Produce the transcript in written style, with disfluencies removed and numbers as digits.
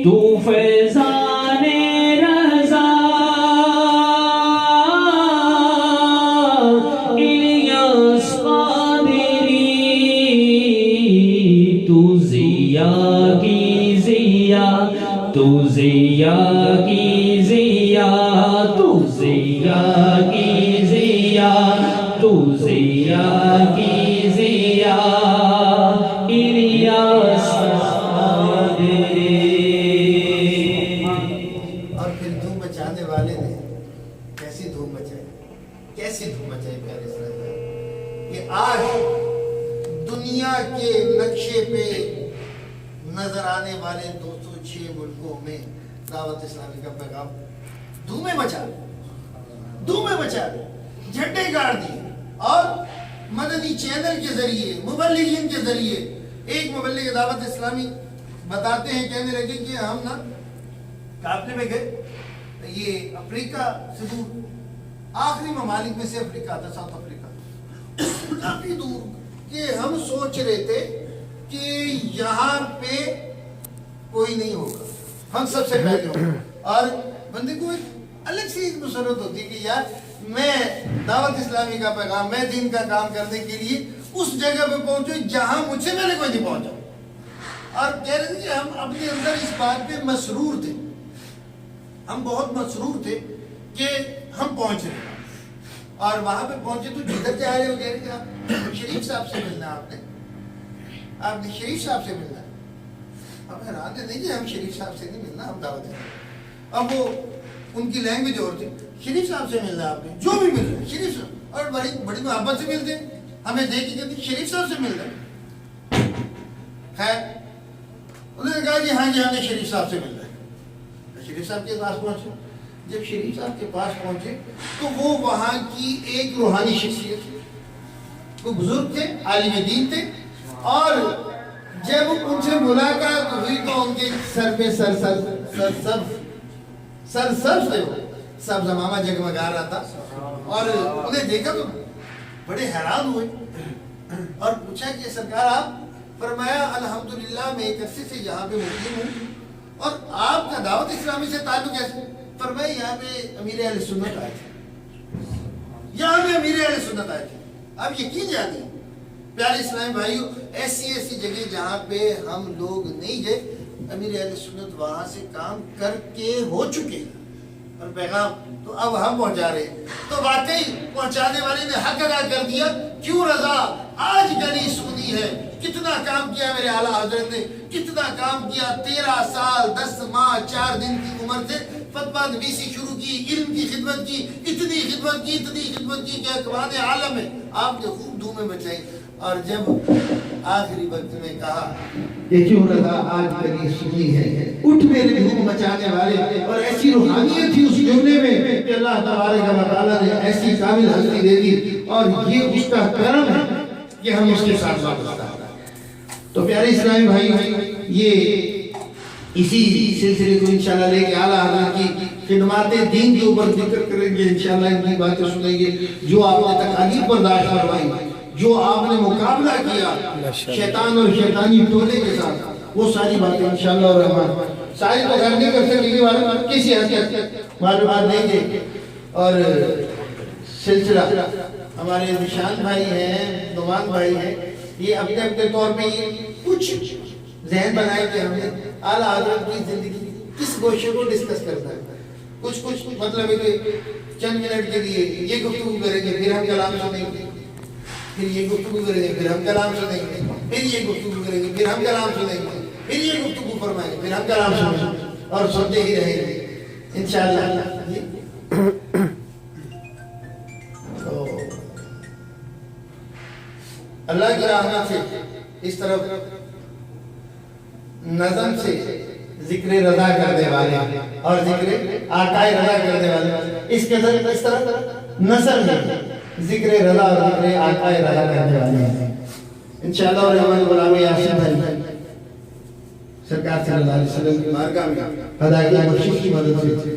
تو فیضان رضا الیاس قادری تو ضیا کی ضیا تو ضیا کی ضیا تو ضیا کی ضیا تو ضیا کی ضیا الیاس قادری. اور پھر دھوم مچانے والے نے کیسی دھوم مچائی، کیسی دھوم مچائی پیارے اسلام. کہ آج دنیا کے نقشے پہ نظر آنے والے 206 ملکوں میں دعوت اسلامی کا پیغام دھومیں مچا جھنڈے گاڑ دیے. اور مدنی چینل کے ذریعے، مبلغین کے ذریعے، ایک مبلغ دعوت اسلامی بتاتے ہیں، کہنے لگے کہ ہم نا قافلے میں گئے، یہ افریقہ سے دور آخری ممالک میں سے افریقہ تھا، ساؤتھ افریقہ، کافی دور، کہ ہم سوچ رہے تھے کہ یہاں پہ کوئی نہیں ہوگا، ہم سب سے پہلے ہوں. اور بندے کو ایک الگ سی مسرت ہوتی ہے کہ یار میں دعوت اسلامی کا پیغام، میں دین کا کام کرنے کے لیے اس جگہ پہ پہنچوں جہاں مجھ سے پہلے کوئی نہیں پہنچا. اور کہہ رہے تھے کہ ہم اپنے اندر اس بات پہ مسرور تھے، ہم بہت مسرور تھے کہ ہم پہنچ رہے ہیں. اور وہاں پہ پہنچے تو جدھر جا رہے ہو، کہہ رہے کہ آپ شریف صاحب سے ملنا، آپ نے شریف صاحب سے ملنا. ہم حیران تھے، نہیں جی ہم شریف صاحب سے نہیں ملنا، ہم دعوت ہیں. اب وہ ان کی لینگویج اور تھی، شریف صاحب سے ملنا، آپ نے جو بھی مل رہے شریف صاحب، اور بڑی محبت سے ملتے ہیں، ہمیں دیکھ کے کہتے شریف صاحب سے مل رہے. خیر انہوں نے کہا کہ ہاں جی ہم نے شریف صاحب سے مل رہے. شریف صاحب کے پاس پہنچے. جب شریف صاحب کے پاس پہنچے تو وہ وہاں کی ایک روحانی شخصیت تھی، وہ بزرگ تھے، عالم دین تھے. اور جب ان سے ملاقات ہوئی تو ان کے سر پہ سر تھے، سبز امامہ جگمگا رہا تھا. اور انہیں دیکھا تو بڑے حیران ہوئے اور پوچھا کہ سرکار آپ؟ فرمایا الحمدللہ میں ایک عرصے سے یہاں پہ مقیم ہوں. اور آپ کا دعوت اسلامی سے تعلق کیسے؟ فرمایا یہاں پہ امیر اہل سنت آئے تھے، یہاں پہ امیر اہل سنت آئے تھے. آپ یقین جانیں پیارے اسلامی بھائیو، ایسی جگہ جہاں پہ ہم لوگ نہیں گئے، امیر اہل سنت وہاں سے کام کر کے ہو چکے اور پیغام تو اب ہم پہنچا رہے ہیں. تو واقعی پہنچانے والے نے حق ادا کر دیا. کیوں رضا آج گلی سونی ہے. کتنا کام کیا میرے اعلیٰ حضرت نے، کتنا کام کیا. 13 سال 10 ماہ 4 دن کی عمر سے فتویٰ نویسی شروع کی، علم کی خدمت کی، اتنی خدمت کی کہ اکوان عالم میں آپ نے خوب دھومیں مچائی. اور جب آخری وقت میں کہا کہ کیوں رضا آج گلی سنی ہے، اٹھ میرے دھوم مچانے والے. اور ایسی روحانیت تھی اس جملے میں کہ اللہ تبارک و تعالیٰ نے ایسی کامل حضری دے دی. اور یہ اس کا کرم ہے کہ ہم اس کے ساتھ وابستہ ہیں. تو پیارے اسلامی بھائی، یہ اسی سلسلے کو انشاءاللہ لے کے اعلیٰ حضرت کی خدمات دین کے اوپر ذکر کریں گے. انشاءاللہ ان کی باتیں سنیں گے، جو آپ نے تکالیف برداشت کروائی، جو آپ نے مقابلہ کیا شیطان اور شیطانی ٹولے کے ساتھ، وہ ساری باتیں انشاءاللہ الرحمن ساری تو گھر نہیں کر سکتے، کسی حد معلومات دیں گے. اور سلسلہ ہمارے نشان بھائی ہیں، نعمان بھائی ہیں، یہ اپنے طور پہ یہ کچھ ذہن بنائے کہ ہم نے اعلیٰ حضرت کی زندگی کس گوشے کو ڈسکس کرنا ہے. کچھ مطلب ہے کہ چند منٹ کے لیے یہ گفتگو کریں گے، پھر ہم کلام سنیں گے، پھر یہ گفتگو کریں گے، پھر ہم کلام سنیں گے، پھر یہ گفتگو کریں گے، پھر ہم کلام سنیں گے، پھر یہ گفتگو فرمائیں گے، پھر ہم کلام سنیں گے، اور سنتے ہی رہیں گے انشاءاللہ. تو اللہ کی رحمت سے اس طرف نظم سے ذکر رضا کرنے والے اور ذکر آقائے رضا کرنے والے، اس طرف نثر ہے ذکر رضا اور ذکر آقائے رضا کرنے والے ہیں انشاءاللہ. اور ہمارے غلام یاسین بھائی سرکار صلی اللہ علیہ وسلم کی بارگاہ میں خدا کی بخشش کی مدد سے